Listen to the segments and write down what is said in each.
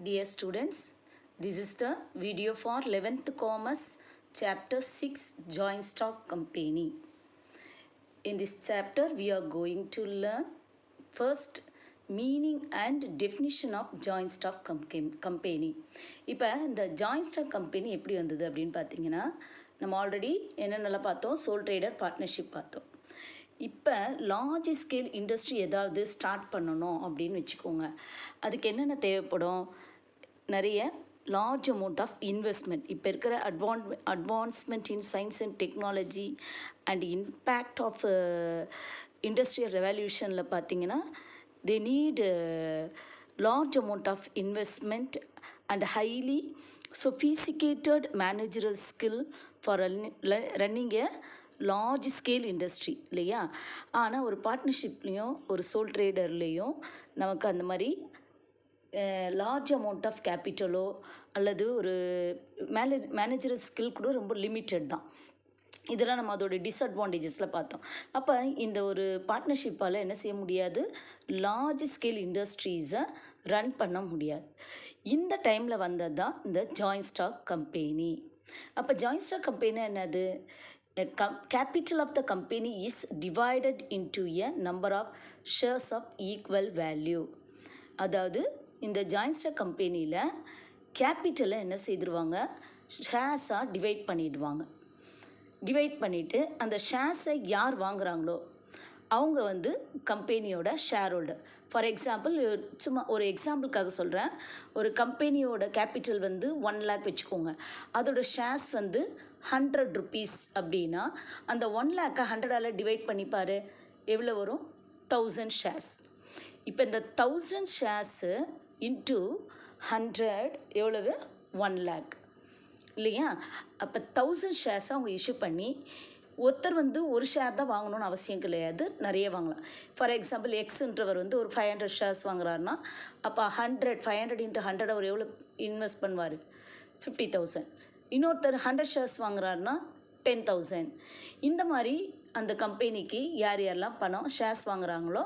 Dear students, this is the video for 11th Commerce Chapter 6 Joint Stock Company. In this chapter, we are going to learn first meaning and definition of joint stock company. இப்போ இந்த joint stock company எப்படி வந்தது அப்படின்னு பார்த்தீங்கன்னா நம்ம already என்னென்னலாம் பார்த்தோம், soul trader partnership பார்த்தோம். இப்போ லார்ஜ் ஸ்கேல் இண்டஸ்ட்ரி ஏதாவது ஸ்டார்ட் பண்ணணும் அப்படின்னு வச்சுக்கோங்க. அதுக்கு என்னென்ன தேவைப்படும்? நிறைய லார்ஜ் அமௌண்ட் ஆஃப் இன்வெஸ்ட்மெண்ட். இப்போ இருக்கிற advancement in science and technology and impact of industrial ரெவல்யூஷனில் பார்த்தீங்கன்னா they need large amount of investment and highly sophisticated managerial skill for running a large scale industry இல்லையா? ஆனால் ஒரு பார்ட்னர்ஷிப்லேயும் ஒரு சோல் ட்ரேடர்லேயும் நமக்கு அந்த மாதிரி லார்ஜ் அமௌண்ட் ஆஃப் கேபிட்டலோ அல்லது ஒரு மேனேஜரல் ஸ்கில் கூட ரொம்ப லிமிட்டட் தான். இதெல்லாம் நம்ம அதோட டிஸ்அட்வான்டேஜஸில் பார்த்தோம். அப்போ இந்த ஒரு பார்ட்னர்ஷிப்பால் என்ன செய்ய முடியாது? லார்ஜ் ஸ்கேல் இண்டஸ்ட்ரீஸை ரன் பண்ண முடியாது. இந்த டைமில் வந்தது தான் இந்த ஜாயிண்ட் ஸ்டாக் கம்பெனி. அப்போ ஜாயிண்ட் ஸ்டாக் கம்பெனி என்னது? Capital of the company is divided into a number of shares of equal value. அதாவது இந்த ஜாயிண்ட் ஸ்டாக் கம்பெனியில் கேபிட்டலை என்ன செய்திருவாங்க? ஷேர்ஸாக டிவைட் பண்ணிவிடுவாங்க. டிவைட் பண்ணிவிட்டு அந்த ஷேர்ஸை யார் வாங்குகிறாங்களோ அவங்க வந்து கம்பெனியோட ஷேர் ஹோல்டர். ஃபார் எக்ஸாம்பிள், சும்மா ஒரு எக்ஸாம்பிளுக்காக சொல்கிறேன். ஒரு கம்பெனியோட கேபிட்டல் வந்து 1 lakh வச்சுக்கோங்க. அதோட ஷேர்ஸ் வந்து 100 rupees அப்படின்னா அந்த 1 lakh 100ஆல் டிவைட் பண்ணிப்பார், எவ்வளோ வரும்? 1000 ஷேர்ஸ். இப்போ இந்த 1000 ஷேர்ஸு இன்ட்டு 100 எவ்வளவு? 1 lakh இல்லையா? அப்போ 1000 ஷேர்ஸை அவங்க இஷ்யூ பண்ணி ஒருத்தர் வந்து ஒரு ஷேர் தான் வாங்கணும்னு அவசியம் கிடையாது, நிறைய வாங்கலாம். ஃபார் எக்ஸாம்பிள், எக்ஸ்ன்றவர் வந்து ஒரு 500 ஷேர்ஸ் வாங்குறாருன்னா அப்போ 500 இன்ட்டு 100 அவர் எவ்வளோ இன்வெஸ்ட் பண்ணுவார்? 50,000. இன்னொருத்தர் 100 ஷேர்ஸ் வாங்குறாருன்னா 10,000. இந்த மாதிரி அந்த கம்பெனிக்கு யார் யாரெல்லாம் ஷேர்ஸ் வாங்குகிறாங்களோ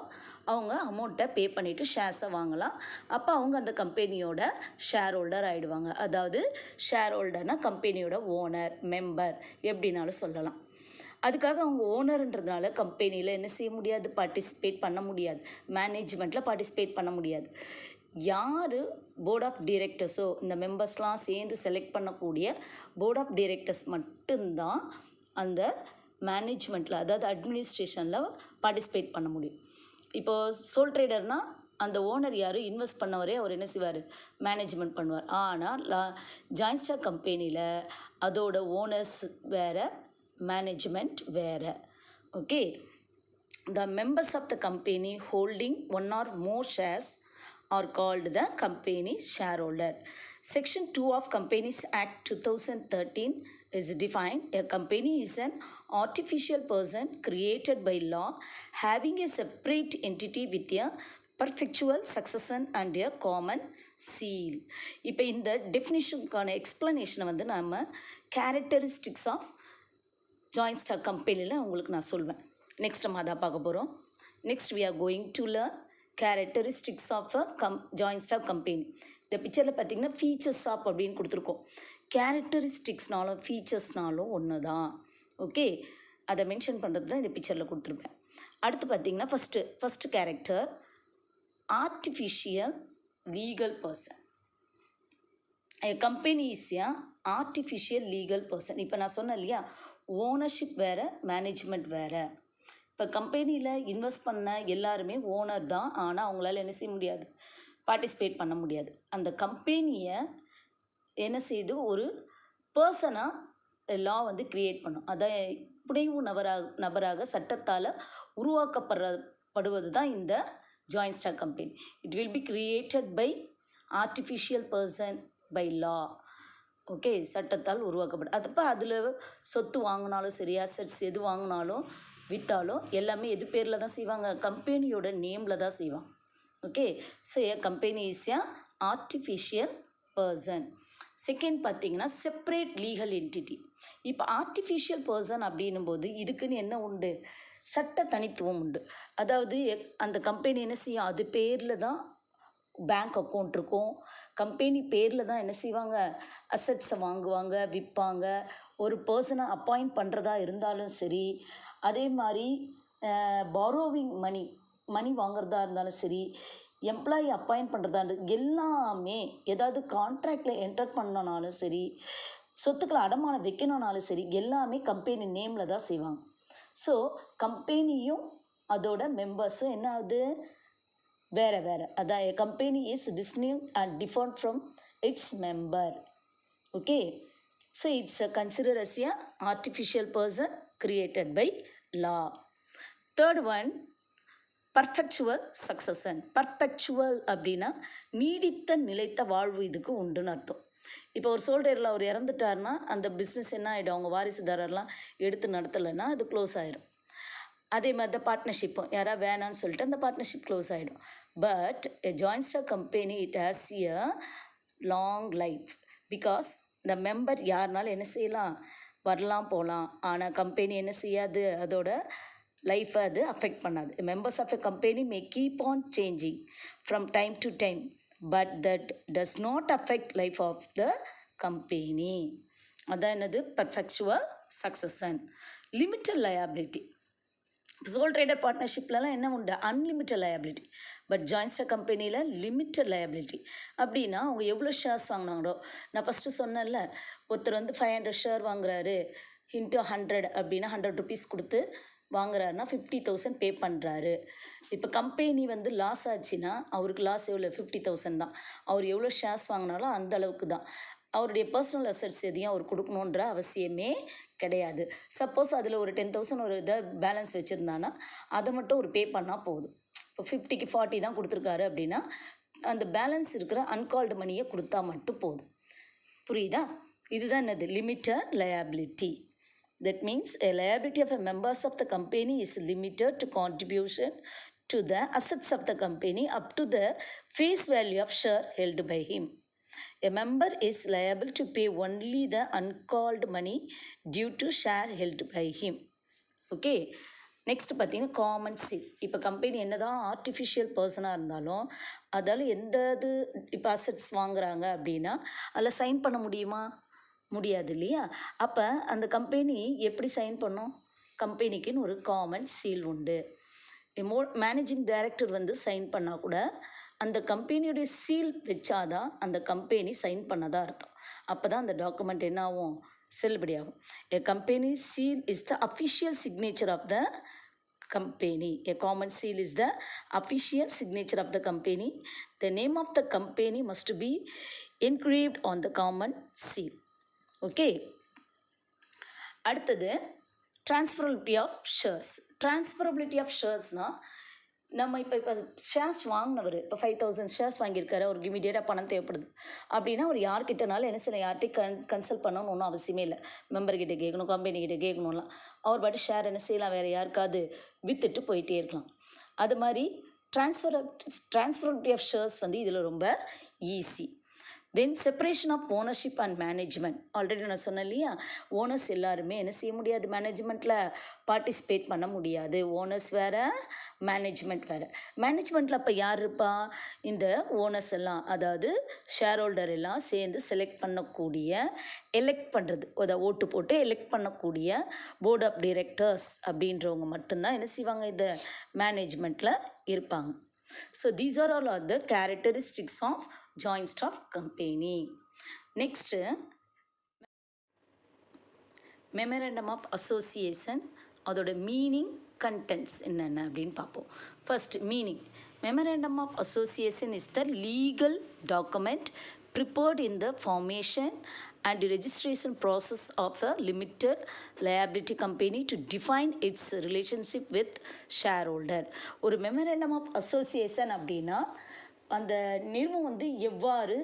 அவங்க அமௌண்ட்டை பே பண்ணிவிட்டு ஷேர்ஸை வாங்கலாம். அப்போ அவங்க அந்த கம்பெனியோட ஷேர் ஹோல்டர் ஆகிடுவாங்க. அதாவது ஷேர் ஹோல்டர்னால் கம்பெனியோட ஓனர், மெம்பர் எப்படின்னாலும் சொல்லலாம். அதுக்காக அவங்க ஓனர்ன்றதுனால கம்பெனியில் என்ன செய்ய முடியாது? பார்ட்டிசிபேட் பண்ண முடியாது, மேனேஜ்மெண்ட்டில் பார்ட்டிசிபேட் பண்ண முடியாது. யார் போர்ட் ஆஃப் டைரக்டர்ஸோ இந்த மெம்பர்ஸ்லாம் சேர்ந்து செலக்ட் பண்ணக்கூடிய போர்ட் ஆஃப் டைரக்டர்ஸ் மட்டும்தான் அந்த மேனேஜ்மெண்ட்டில், அதாவது அட்மினிஸ்ட்ரேஷனில் பார்ட்டிசிபேட் பண்ண முடியும். இப்போது சோல் ட்ரேடர்னால் அந்த ஓனர் யார்? இன்வெஸ்ட் பண்ணவரே அவர் என்ன செய்வார்? மேனேஜ்மெண்ட் பண்ணுவார். ஆனால் ஜாயிண்ட் ஸ்டாக் கம்பெனியில் அதோட ஓனர்ஸ் வேறு, மேனேஜ்மெண்ட் வேறு. Okay. The members of the company holding one or more shares are called the company's shareholder. Section 2 of Companies Act 2013 is defined. A company is an artificial person created by law having a separate entity with a perpetual succession and a common seal. இப்போ இந்த டெஃபினிஷனுக்கான எக்ஸ்ப்ளனேஷனை வந்து நம்ம characteristics of joint stock கம்பெனியில் உங்களுக்கு நான் சொல்வேன். Next நம்ம அதான் பார்க்க போகிறோம். Next we are going to learn characteristics of a joint stock company. இந்த பிக்சரில் பார்த்திங்கன்னா ஃபீச்சர்ஸ் ஆஃப் அப்படின்னு கொடுத்துருக்கோம். கேரக்டரிஸ்டிக்ஸ்னாலும் ஃபீச்சர்ஸ்னாலும் ஒன்று தான். ஓகே, அதை மென்ஷன் பண்ணுறது தான் இந்த பிக்சரில் கொடுத்துருப்பேன். அடுத்து பார்த்திங்கன்னா first character artificial legal person. Company is a artificial legal person. இப்போ நான் சொன்னேன் இல்லையா, ஓனர்ஷிப் வேறு, மேனேஜ்மெண்ட் வேறு. இப்போ கம்பெனியில் இன்வெஸ்ட் பண்ண எல்லாருமே ஓனர் தான், ஆனால் அவங்களால என்ன செய்ய முடியாது? பார்ட்டிசிபேட் பண்ண முடியாது. அந்த கம்பெனியை என்ன செய்து ஒரு பர்சனாக லா வந்து க்ரியேட் பண்ணும். அதை புனைவு நபராக சட்டத்தால் உருவாக்கப்படுவது தான் இந்த joint stock company. It will be created by artificial person by law. Okay, சட்டத்தால் உருவாக்கப்படும். அப்போ அதில் சொத்து வாங்கினாலும் சரி, அசட்ஸ் எது வாங்கினாலும் விற்றாலும் எல்லாமே எது பேரில் தான் செய்வாங்க? கம்பெனியோட நேமில் தான் செய்வாங்க. Okay, so A company is a artificial person. Second பார்த்திங்கன்னா செப்பரேட் லீகல் என்டிட்டி. இப்போ ஆர்டிஃபிஷியல் பர்சன் அப்படின்னும் போது இதுக்குன்னு என்ன உண்டு? சட்ட தனித்துவம் உண்டு. அதாவது அந்த கம்பெனி என்ன செய்யும்? அது பேரில் தான் பேங்க் அக்கௌண்ட் இருக்கும், கம்பெனி பேரில் தான் என்ன செய்வாங்க, அசட்ஸை வாங்குவாங்க, விற்பாங்க. ஒரு பர்சனை அப்பாயிண்ட் பண்ணுறதா இருந்தாலும் சரி, அதே மாதிரி பாரோவிங் மணி வாங்குறதா இருந்தாலும் சரி, எம்ப்ளாயி அப்பாயிண்ட் பண்ணுறதா இருந்தால் எல்லாமே, ஏதாவது கான்ட்ராக்டில் என்டர் பண்ணனாலும் சரி, சொத்துக்களை அடமானம் வைக்கணுன்னாலும் சரி, எல்லாமே கம்பெனி நேமில் தான் செய்வாங்க. ஸோ கம்பெனியும் அதோட மெம்பர்ஸும் என்ன ஆகுது, வேறு வேறு. அதான் company is distinct and different from its member. Okay, so it's consider as a artificial person created by law. Third one, perpetual succession. Perpetual அப்படின்னா நீடித்த நிலைத்த வாழ்வு இதுக்கு உண்டுன்னு அர்த்தம். இப்போ ஒரு சோல்டரில் அவர் இறந்துட்டார்னா அந்த பிஸ்னஸ் என்ன ஆகிடும், அவங்க வாரிசுதாரர்லாம் எடுத்து நடத்தலைன்னா அது க்ளோஸ் ஆகிடும். அதே மாதிரி தான் பார்ட்னர்ஷிப்பும், யாராவது வேணான்னு சொல்லிட்டு அந்த பார்ட்னர்ஷிப் க்ளோஸ் ஆகிடும். But a joint stock company it has a long life. Because இந்த மெம்பர் யாருனாலும் என்ன செய்யலாம், வரலாம் போகலாம். ஆனால் கம்பெனி என்ன செய்யாது, அதோட லைஃப்பை அது அஃபெக்ட் பண்ணாது. Members of a company may keep on changing from time to time, but that does not affect life of the company. அதான் என்னது, perpetual succession. Limited liability. Sole trader பார்ட்னர்ஷிப்லலாம் என்ன உண்டு, unlimited liability. But joint stock கம்பெனியில் limited liability. அப்படின்னா அவங்க எவ்வளோ shares வாங்கினாங்களோ, நான் ஃபஸ்ட்டு சொன்னேன்ல, ஒருத்தர் வந்து 500 ஷேர் வாங்குறாரு, இன்ட்டு 100 அப்படின்னா 100 ருபீஸ் கொடுத்து வாங்குறாருன்னா 50,000 பே பண்ணுறாரு. இப்போ கம்பெனி வந்து லாஸ் ஆச்சுன்னா அவருக்கு லாஸ் எவ்வளோ, 50,000 தான். அவர் எவ்வளோ ஷேர்ஸ் வாங்கினாலும் அந்த அளவுக்கு தான். அவருடைய பர்சனல் அசட்ஸ் எதையும் அவர் கொடுக்கணுன்ற அவசியமே கிடையாது. சப்போஸ் அதில் ஒரு 10,000 ஒரு இதை பேலன்ஸ் வச்சுருந்தானா அதை மட்டும் ஒரு பே பண்ணால் போதும். இப்போ 50க்கு 40 தான் கொடுத்துருக்காரு அப்படின்னா அந்த பேலன்ஸ் இருக்கிற அன்கால்டு மணியை கொடுத்தா மட்டும் போதும். புரியுதா? இதுதான் என்னது, limited liability. That means a liability of a members of the company is limited to contribution to the assets of the company up to the face value of share held by him. A member is liable to pay only the uncalled money due to share held by him. Okay. Next பார்த்தீங்கன்னா common seal. இப்போ company என்ன தான் artificial பர்சனாக இருந்தாலும் அதால் எந்த இது இப்போ அசட்ஸ் வாங்குறாங்க அப்படின்னா அதில் சைன் பண்ண முடியுமா, முடியாது இல்லையா? அப்போ அந்த கம்பெனி எப்படி சைன் பண்ணும், கம்பெனிக்குன்னு ஒரு காமன் சீல் உண்டு. மேனேஜிங் டைரக்டர் வந்து சைன் பண்ணால் கூட அந்த கம்பெனியுடைய சீல் வச்சாதான் அந்த கம்பெனி சைன் பண்ணதாக அர்த்தம். அப்போ தான் அந்த டாக்குமெண்ட் என்ன ஆகும், செல்லுபடியாகும். A company seal is the official signature of the company. A common seal is the official signature of the company. The name of the company must be engraved on the common seal. Okay. அடுத்தது transferability of shares. Transferability of sharesனால் நம்ம இப்போ shares வாங்கினவர் இப்போ 5,000 shares வாங்கியிருக்காரு, அவருக்கு இமீடியட்டாக பணம் தேவைப்படுது அப்படின்னா அவர் யார்கிட்டனாலும் என்ன செய்யலாம், யார்கிட்டையும் கன்சல்ட் பண்ணணும்னு ஒன்றும் அவசியமே இல்லை. மெம்பர்கிட்ட கேட்கணும், கம்பெனிக்கிட்ட கேட்கணும்லாம். அவர் பாட்டு ஷேர் என்ன செய்யலாம், வேறு யாருக்காவது விற்றுட்டு போயிட்டே இருக்கலாம். அது மாதிரி transferability ஆஃப் ஷேர்ஸ் வந்து இதில் ரொம்ப easy. Then separation of ownership and management. Already நான் சொன்னேன் இல்லையா, ஓனர்ஸ் எல்லாருமே என்ன செய்ய முடியாது, மேனேஜ்மெண்ட்டில் பார்ட்டிசிபேட் பண்ண முடியாது. ஓனர்ஸ் வேறு, மேனேஜ்மெண்ட் வேறு. மேனேஜ்மெண்ட்டில் அப்போ யார் இருப்பா, இந்த ஓனர்ஸ் எல்லாம், அதாவது ஷேர் ஹோல்டர் எல்லாம் சேர்ந்து செலக்ட் பண்ணக்கூடிய, எலெக்ட் பண்ணுறது, அதை ஓட்டு போட்டு எலெக்ட் பண்ணக்கூடிய போர்ட் ஆஃப் டைரக்டர்ஸ் அப்படின்றவங்க மட்டும்தான் என்ன செய்வாங்க, இந்த மேனேஜ்மெண்ட்டில் இருப்பாங்க. So these are all the characteristics of joint stock company. Next memorandum of association, அதோட மீனிங், கண்டென்ட்ஸ் என்னென்ன அப்படின்னு பார்ப்போம். First meaning. Memorandum of association is the legal document prepared in the formation and registration process of a limited liability company to define its relationship with shareholder. ஒரு memorandum of association அப்படின்னா அந்த நிறுவனம் வந்து எவ்வாறு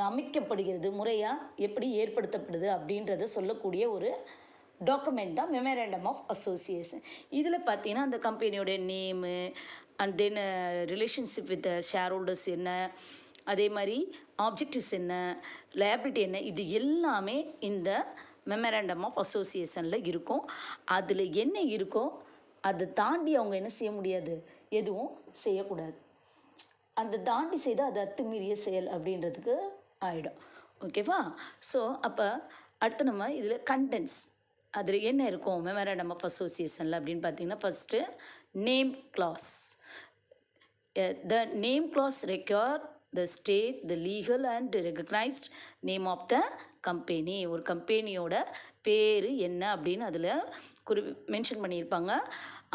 அமைக்கப்படுகிறது, முறையாக எப்படி ஏற்படுத்தப்படுது அப்படின்றத சொல்லக்கூடிய ஒரு டாக்குமெண்ட் தான் மெமரண்டம் ஆஃப் அசோசியேஷன். இதில் பார்த்தீங்கன்னா அந்த கம்பெனியோட name and then relationship with share holders என்ன, அதே மாதிரி ஆப்ஜெக்டிவ்ஸ் என்ன, லைபிலிட்டி என்ன, இது எல்லாமே இந்த மெமரண்டம் ஆஃப் அசோசியேஷனில் இருக்கும். அதில் என்ன இருக்கோ அதை தாண்டி அவங்க என்ன செய்ய முடியாது, எதுவும் செய்யக்கூடாது. அந்த தாண்டி செய்தால் அது அத்துமீறிய செயல் அப்படின்றதுக்கு ஆகிடும். ஓகேவா? ஸோ அப்போ அடுத்து நம்ம இதில் கண்டென்ட்ஸ் அதில் என்ன இருக்கும் மெமரண்டம் ஆஃப் அசோசியேஷனில் அப்படின்னு பார்த்தீங்கன்னா, first name clause. The name clause require the state the legal and recognized name of the company. ஒரு கம்பெனியோட பேர் என்ன அப்படின்னு அதில் மென்ஷன் பண்ணியிருப்பாங்க.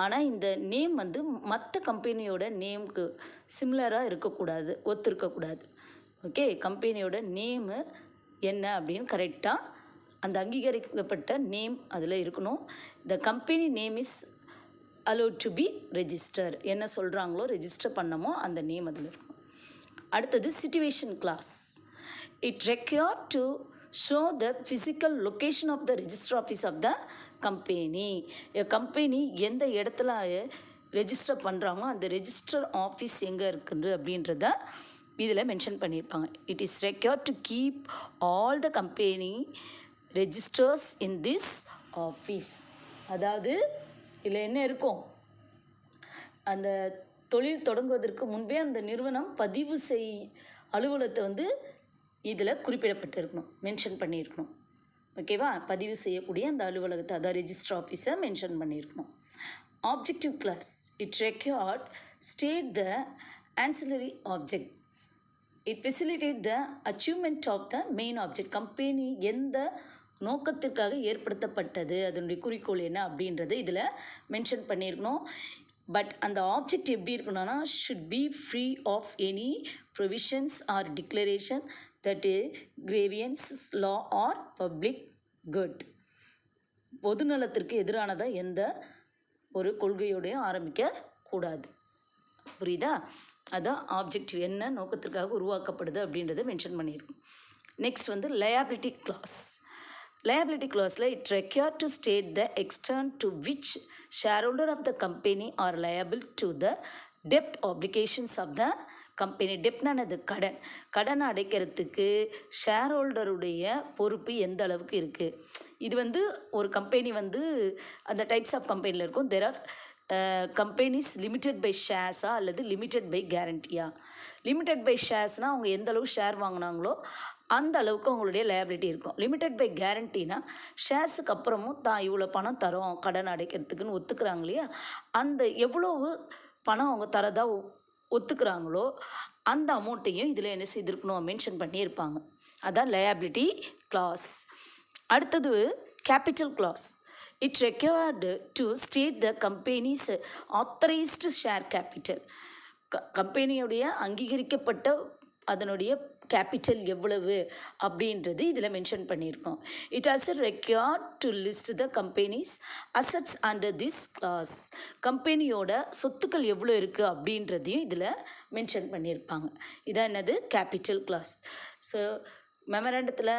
ஆனால் இந்த நேம் வந்து மற்ற கம்பெனியோட நேமுக்கு சிமிலராக இருக்கக்கூடாது, ஒத்துருக்கக்கூடாது. ஓகே, கம்பெனியோட நேமு என்ன அப்படின்னு கரெக்டாக அந்த அங்கீகரிக்கப்பட்ட நேம் அதில் இருக்கணும். த company name is allowed to be register. என்ன சொல்கிறாங்களோ ரெஜிஸ்டர் பண்ணமோ அந்த நேம் அதில் இருக்கும். அடுத்தது situation clause. It require to show the physical location of the register office of the company. Company எந்த இடத்துல ரெஜிஸ்டர் பண்ணுறாங்களோ அந்த ரெஜிஸ்டர் ஆஃபீஸ் எங்கே இருக்குது அப்படின்றத இதில் மென்ஷன் பண்ணியிருப்பாங்க. It is require to keep all the company registers in this office. அதாவது இதில் என்ன இருக்கும், அந்த தொழில் தொடங்குவதற்கு முன்பே அந்த நிறுவனம் பதிவு அலுவலகத்தை வந்து இதில் குறிப்பிடப்பட்டிருக்கணும், மென்ஷன் பண்ணியிருக்கணும். ஓகேவா? பதிவு செய்யக்கூடிய அந்த அலுவலகத்தை, அதாவது ரெஜிஸ்டர் ஆஃபீஸை மென்ஷன் பண்ணியிருக்கணும். Objective clause. It required state the ancillary object. It facilitate the achievement of the main object. Company எந்த நோக்கத்திற்காக ஏற்படுத்தப்பட்டது, அதனுடைய குறிக்கோள் என்ன அப்படின்றது இதில் மென்ஷன் பண்ணியிருக்கணும். பட் அந்த ஆப்ஜெக்ட் எப்படி இருக்கணும்னா, should be free of any provisions or declaration that grievance law or public good. பொதுநலத்திற்கு எதிரானதாக எந்த ஒரு கொள்கையோடையும் ஆரம்பிக்கக்கூடாது. புரியுதா? அதான் ஆப்ஜெக்டிவ் என்ன நோக்கத்திற்காக உருவாக்கப்படுது அப்படின்றத மென்ஷன் பண்ணியிருக்கோம். நெக்ஸ்ட் வந்து liability clause. Liability clause, it required to state the extent to which shareholder of the company are liable to the debt obligations of the company. டெப்ட்னானது கடன் அடைக்கிறதுக்கு ஷேர் ஹோல்டருடைய பொறுப்பு எந்த அளவுக்கு இருக்குது. இது வந்து ஒரு கம்பெனி வந்து அந்த டைப்ஸ் ஆஃப் கம்பெனியில் இருக்கும். There are companies limited by ஷேர்ஸா அல்லது லிமிட்டட் பை கேரண்டியா. லிமிட்டட் பை ஷேர்ஸ்னால் அவங்க எந்த அளவு ஷேர் வாங்கினாங்களோ அந்த அளவுக்கு அவங்களுடைய லைபிலிட்டி இருக்கும். லிமிட்டட் பை கேரண்டினா ஷேர்ஸுக்கு அப்புறமும் தான் இவ்வளோ பணம் தரோம் கடன் அடைக்கிறதுக்குன்னு ஒத்துக்கிறாங்க இல்லையா, அந்த எவ்வளவு பணம் அவங்க தரதா ஒத்துக்கிறாங்களோ அந்த அமௌண்ட்டையும் இதில் என்ன செய்திருக்கணும், மென்ஷன் பண்ணியிருப்பாங்க. அதான் லயபிலிட்டி கிளாஸ். அடுத்தது capital clause. It required to state the company's authorised share capital. கம்பெனியுடைய அங்கீகரிக்கப்பட்ட அதனுடைய கேபிட்டல் எவ்வளவு அப்படின்றது இதில் மென்ஷன் பண்ணியிருக்கோம். It also required to list the company's assets under this clause. கம்பெனியோட சொத்துக்கள் எவ்வளோ இருக்குது அப்படின்றதையும் இதில் மென்ஷன் பண்ணியிருப்பாங்க. இதான் என்னது, கேபிட்டல் கிளாஸ். ஸோ மெமரண்டத்தில்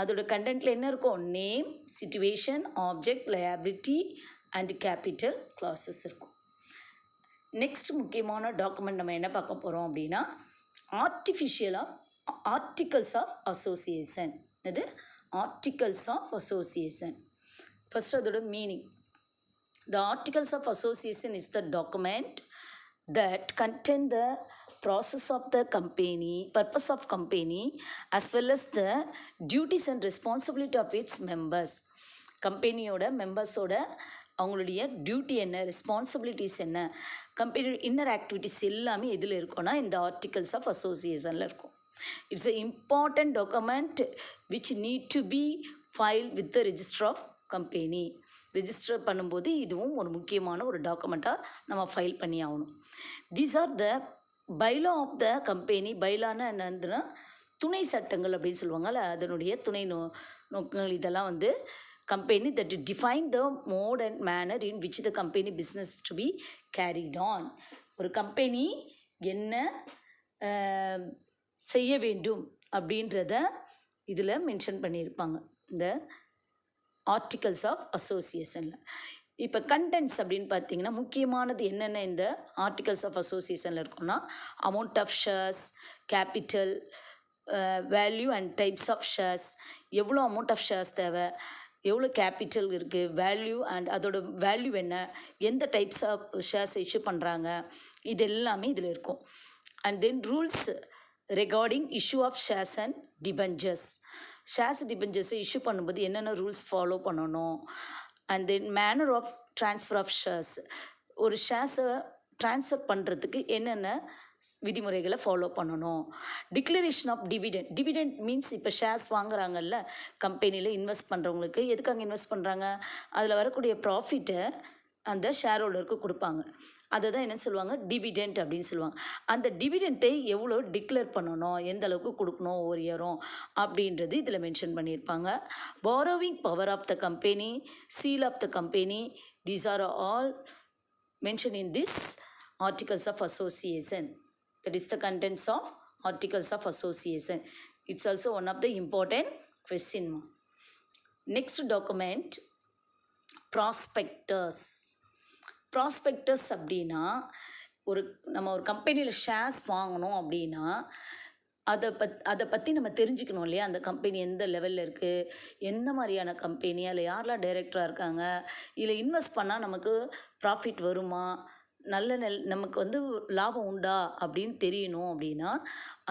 அதோட கண்டென்ட்டில் என்ன இருக்கும், name, situation, object, liability and capital clauses இருக்கும். நெக்ஸ்ட் முக்கியமான டாக்குமெண்ட் நம்ம என்ன பார்க்க போகிறோம் அப்படின்னா, ஆர்டிகல்ஸ் ஆஃப் அசோசியேஷன். இது ஆர்டிகல்ஸ் ஆஃப் அசோசியேஷன். ஃபர்ஸ்ட் அதோட meaning. The articles of association is the document that contain the process of the company, purpose of company, as well as the duties and responsibility of its members. கம்பெனியோட மெம்பர்ஸோட அவங்களுடைய duty என்ன, responsibilities என்ன, கம்பெனியோட inner activities எல்லாமே எதில் இருக்கும்னா இந்த articles of அசோசியேஷனில் இருக்கும். It's a important document which need to be file with the register of company. Register பண்ணும்போது இதுவும் ஒரு முக்கியமான ஒரு டாக்குமெண்ட்டாக நம்ம ஃபைல் பண்ணி ஆகணும். These are the bylaw of the company. பைலான்னு என்னதுன்னா துணை சட்டங்கள் அப்படின்னு சொல்லுவாங்கள்ல, அதனுடைய துணை நோக்கங்கள். இதெல்லாம் வந்து company that define the mode and manner in which the company business to be carried on. ஒரு கம்பெனி என்ன செய்ய வேண்டும் அப்படின்றத இதில் மென்ஷன் பண்ணியிருப்பாங்க இந்த ஆர்டிகல்ஸ் ஆஃப் அசோசியேஷனில். இப்போ கண்டென்ட்ஸ் அப்படின்னு பார்த்தீங்கன்னா முக்கியமானது என்னென்ன இந்த ஆர்டிகல்ஸ் ஆஃப் அசோசியேஷனில் இருக்குன்னா, amount of shares, capital, value and types of shares, எவ்வளோ அமௌண்ட் ஆஃப் ஷேர்ஸ் தேவை, எவ்வளோ கேபிட்டல் இருக்குது, வேல்யூ அண்ட் அதோட வேல்யூ என்ன, எந்த டைப்ஸ் ஆஃப் ஷேர்ஸ் இஷ்யூ பண்ணுறாங்க, இது எல்லாமே இதில் இருக்கும். and then rules regarding issue of shares and debentures. Shares டிபெஞ்சர்ஸை இஷ்யூ பண்ணும்போது என்னென்ன ரூல்ஸ் ஃபாலோ பண்ணணும், and then manner of transfer of shares, ஒரு ஷேர்ஸை ட்ரான்ஸ்ஃபர் பண்ணுறதுக்கு என்னென்ன விதிமுறைகளை ஃபாலோ பண்ணணும். டிக்ளரேஷன் ஆஃப் டிவிடெண்ட் மீன்ஸ் இப்போ ஷேர்ஸ் வாங்குறாங்கல்ல கம்பெனியில் இன்வெஸ்ட் பண்ணுறவங்களுக்கு, எதுக்காக இன்வெஸ்ட் பண்ணுறாங்க, அதில் வரக்கூடிய ப்ராஃபிட்டை அந்த ஷேர் ஹோல்டருக்கு கொடுப்பாங்க. அதை தான் என்னென்னு சொல்லுவாங்க, டிவிடெண்ட் அப்படின்னு சொல்லுவாங்க. அந்த டிவிடெண்ட்டை எவ்வளோ டிக்ளேர் பண்ணணும், எந்த அளவுக்கு கொடுக்கணும் ஒவ்வொரு இயரும் அப்படின்றது இதில் மென்ஷன் பண்ணியிருப்பாங்க. Borrowing power of the company, seal of the company, these are all mention in this articles of association. That is the contents of articles of association. It's also one of the important question. Next document, prospectus. Prospectus அப்படின்னா நம்ம ஒரு கம்பெனியில் shares வாங்கணும் அப்படின்னா அதை பற்றி நம்ம தெரிஞ்சுக்கணும் இல்லையா. அந்த கம்பெனி எந்த லெவலில் இருக்குது, எந்த மாதிரியான கம்பெனி, அதில் யாரெல்லாம் டைரக்டராக இருக்காங்க, இதில் இன்வெஸ்ட் பண்ணால் நமக்கு ப்ராஃபிட் வருமா, நமக்கு வந்து லாபம் உண்டா அப்படின்னு தெரியணும் அப்படின்னா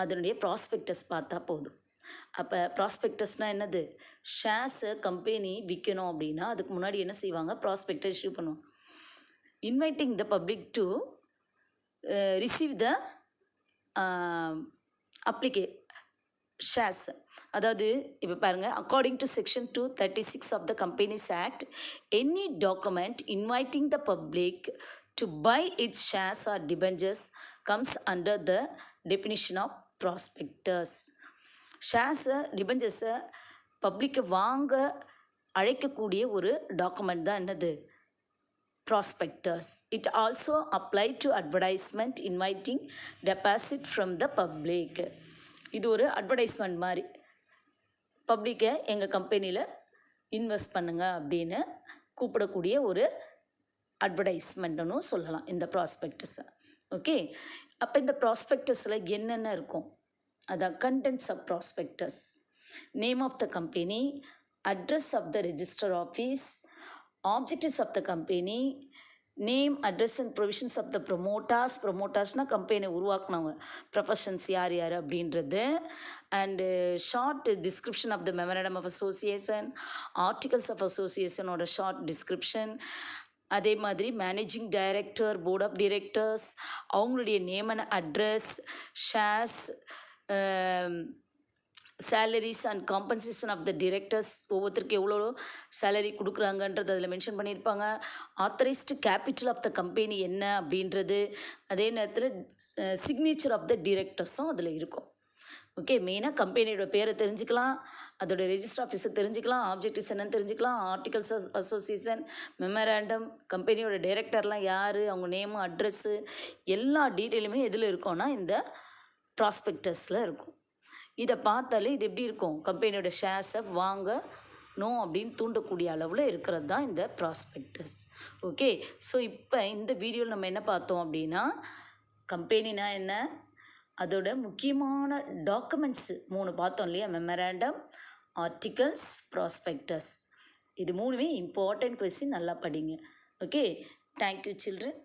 அதனுடைய ப்ராஸ்பெக்டஸ் பார்த்தா போதும். அப்போ ப்ராஸ்பெக்டஸ்னால் என்னது, ஷேர்ஸை கம்பெனி விற்கணும் அப்படின்னா அதுக்கு முன்னாடி என்ன செய்வாங்க, ப்ராஸ்பெக்டஸ் இஷ்யூ பண்ணுவாங்க. Inviting the public to receive the shares. அதாவது இப்போ பாருங்கள், according to section 236 of the companies act, any document inviting the public to buy its shares or debentures comes under the definition of prospectus. ஷேர்ஸை டிபெஞ்சர்ஸை பப்ளிக்கை வாங்க அழைக்கக்கூடிய ஒரு document தான் என்னது, prospectus. It also apply to advertisement inviting deposit from the public. இது ஒரு advertisement மாதிரி, பப்ளிக்கை எங்கள் கம்பெனியில் இன்வெஸ்ட் பண்ணுங்க அப்படின்னு கூப்பிடக்கூடிய ஒரு அட்வர்டைஸ்மெண்ட்டுன்னு சொல்லலாம் இந்த ப்ராஸ்பெக்டஸை. ஓகே, அப்போ இந்த ப்ராஸ்பெக்டஸில் என்னென்ன இருக்கும், அதான் contents of prospectus. Name of the company, address of the register office, objectives of the company, name, address and provisions of the ப்ரொமோட்டர்ஸ்னால் கம்பெனியை உருவாக்குனவங்க, ப்ரொஃபஷன்ஸ் யார் யார் அப்படின்றது, and short description of the memorandum of association, articles of அசோசியேஷனோட short description, அதே மாதிரி managing director, board of directors, அவங்களுடைய name and address, shares, salaries and compensation of the directors, ஒவ்வொருத்தருக்கு எவ்வளோ சேலரி கொடுக்குறாங்கன்றது அதில் மென்ஷன் பண்ணியிருப்பாங்க. Authorised capital of the company என்ன அப்படின்றது, அதே நேரத்தில் சிக்னேச்சர் ஆஃப் த டிரெக்டர்ஸும் அதில் இருக்கும். ஓகே, மெயினாக கம்பெனியோட பேரை தெரிஞ்சுக்கலாம், அதோட ரெஜிஸ்டர் ஆஃபீஸை தெரிஞ்சுக்கலாம், ஆப்ஜெக்டிவ்ஸ் என்னன்னு தெரிஞ்சுக்கலாம், ஆர்டிகல்ஸ் அசோசியேஷன், மெமராண்டம், கம்பெனியோட டைரக்டர்லாம் யார், அவங்க நேமு, அட்ரஸ்ஸு, எல்லா டீட்டெயிலுமே எதில் இருக்கும்னா இந்த ப்ராஸ்பெக்டஸில் இருக்கும். இதை பார்த்தாலே இது எப்படி இருக்கும், கம்பெனியோட ஷேர்ஸை வாங்கணும் அப்படின்னு தூண்டக்கூடிய அளவில் இருக்கிறது தான் இந்த ப்ராஸ்பெக்டஸ். ஓகே, ஸோ இப்போ இந்த வீடியோவில் நம்ம என்ன பார்த்தோம் அப்படின்னா, கம்பெனினா என்ன, அதோட முக்கியமான டாக்குமெண்ட்ஸு 3 பார்த்தோம் இல்லையா, மெமராண்டம், ஆர்டிகல்ஸ், ப்ராஸ்பெக்டஸ். இது 3மே இம்பார்ட்டண்ட் கொஸ்டின், நல்லா படிங்க. Okay, thank you children.